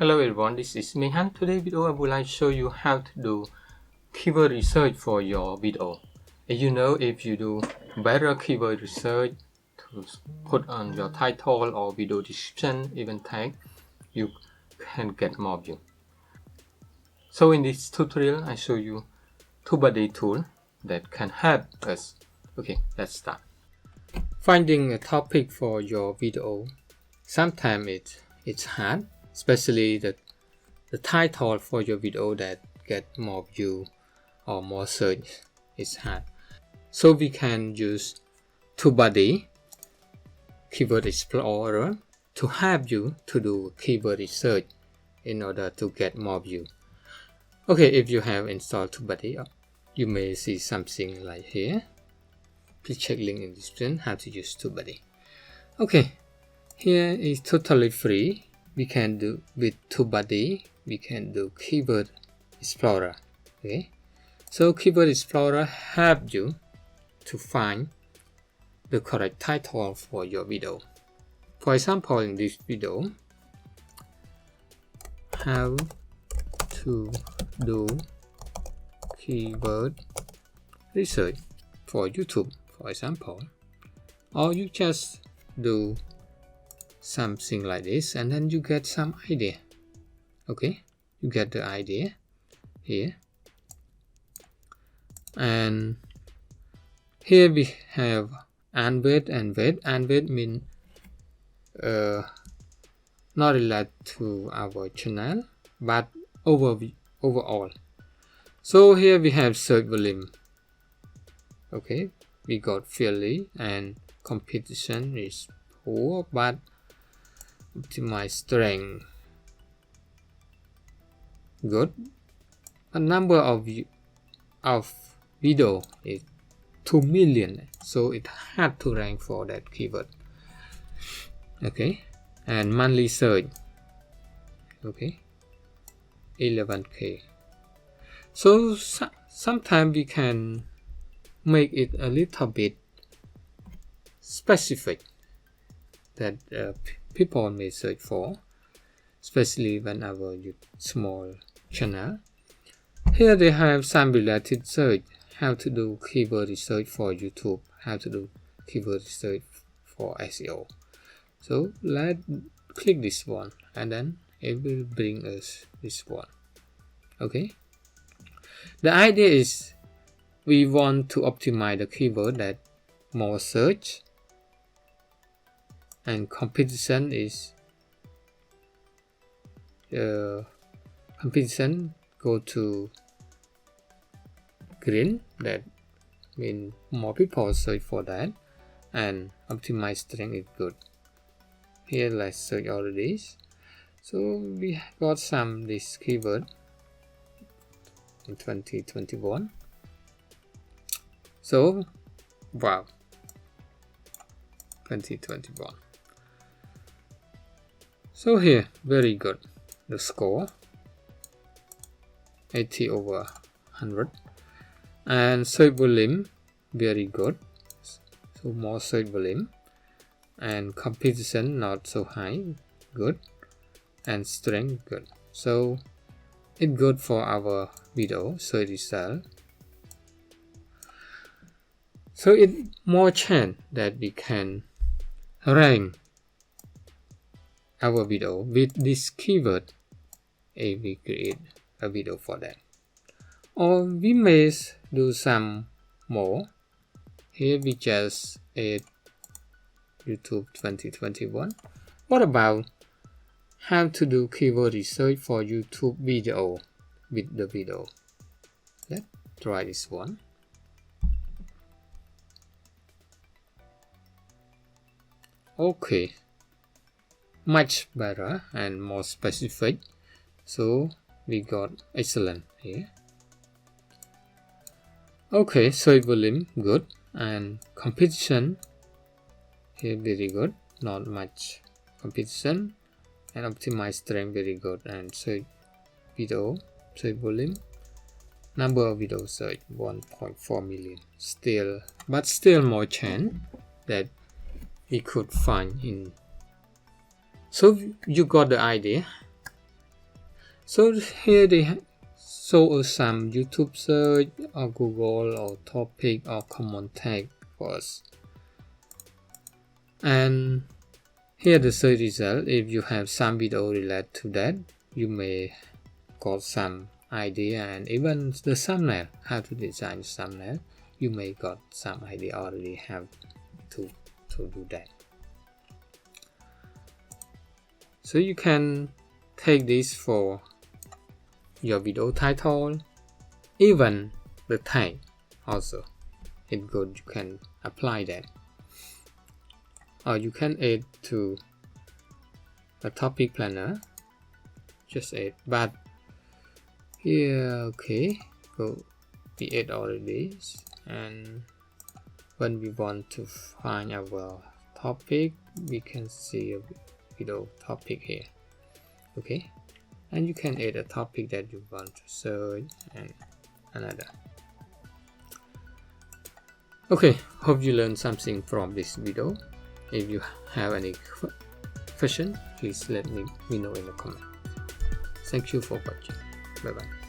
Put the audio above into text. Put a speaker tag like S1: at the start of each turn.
S1: Hello everyone, this is Mehan. Today's video I would like to show you how to do keyword research for your video. As you know, if you do better keyword research to put on your title or video description, even tag, you can get more views. So in this tutorial, I show you TubeBuddy tool that can help us. Okay, let's start. Finding a topic for your video, sometimes it's hard. Especially the title for your video that get more view or more search is hard. So we can use TubeBuddy Keyword Explorer to help you to do keyword research in order to get more view. Okay, if you have installed TubeBuddy, you may see something like here. Please check link in the description how to use TubeBuddy. Okay, here is totally free. We can do with TubeBuddy, we can do Keyword Explorer. Okay, so Keyword Explorer help you to find the correct title for your video. For example, in this video, how to do keyword research for YouTube, for example, or you just do something like this and then you get some idea. Okay, you get the idea here, and here we have unweight and weight. Unweight mean not related to our channel but overall. So here we have search volume. Okay, we got fairly, and competition is poor, but optimize strength good. A number of video is 2 million, so it had to rank for that keyword. Okay, and monthly search, okay, 11k. So sometimes we can make it a little bit specific that people may search for, especially when our small channel. Here they have some related search, how to do keyword research for YouTube, how to do keyword research for SEO. So let's click this one and then it will bring us this one. Okay, the idea is we want to optimize the keyword that more search, and competition is competition go to green, that means more people search for that, and optimize strength is good. Here let's search all of these. So we got some this keyword in 2021. So wow, 2021. So here, very good. The score 80 over 100, and search volume very good. So more search volume, and competition not so high, good, and strength good. So it's good for our video search result. So it's more chance that we can rank our video with this keyword if we create a video for that. Or we may do some more. Here we just add YouTube 2021. What about how to do keyword research for YouTube video with the video? Let's try this one. Okay, much better and more specific, so we got excellent here. Okay, search volume good, and competition here very good, not much competition, and optimize strength very good, and search video search volume, number of video search 1.4 million, still more chance that we could find in. So you got the idea. So here they show us some YouTube search or Google or topic or common tag for us. And here the search result. If you have some video related to that, you may got some idea, and even the thumbnail, how to design thumbnail, you may got some idea already have to do that. So you can take this for your video title, even the tag also. It's good, you can apply that. Or you can add to a topic planner, just add, but here, okay, go, we add already, and when we want to find our topic, we can see a video topic here, okay, and you can add a topic that you want to search and another. Okay, hope you learned something from this video. If you have any question, please let me know in the comment. Thank you for watching. Bye bye.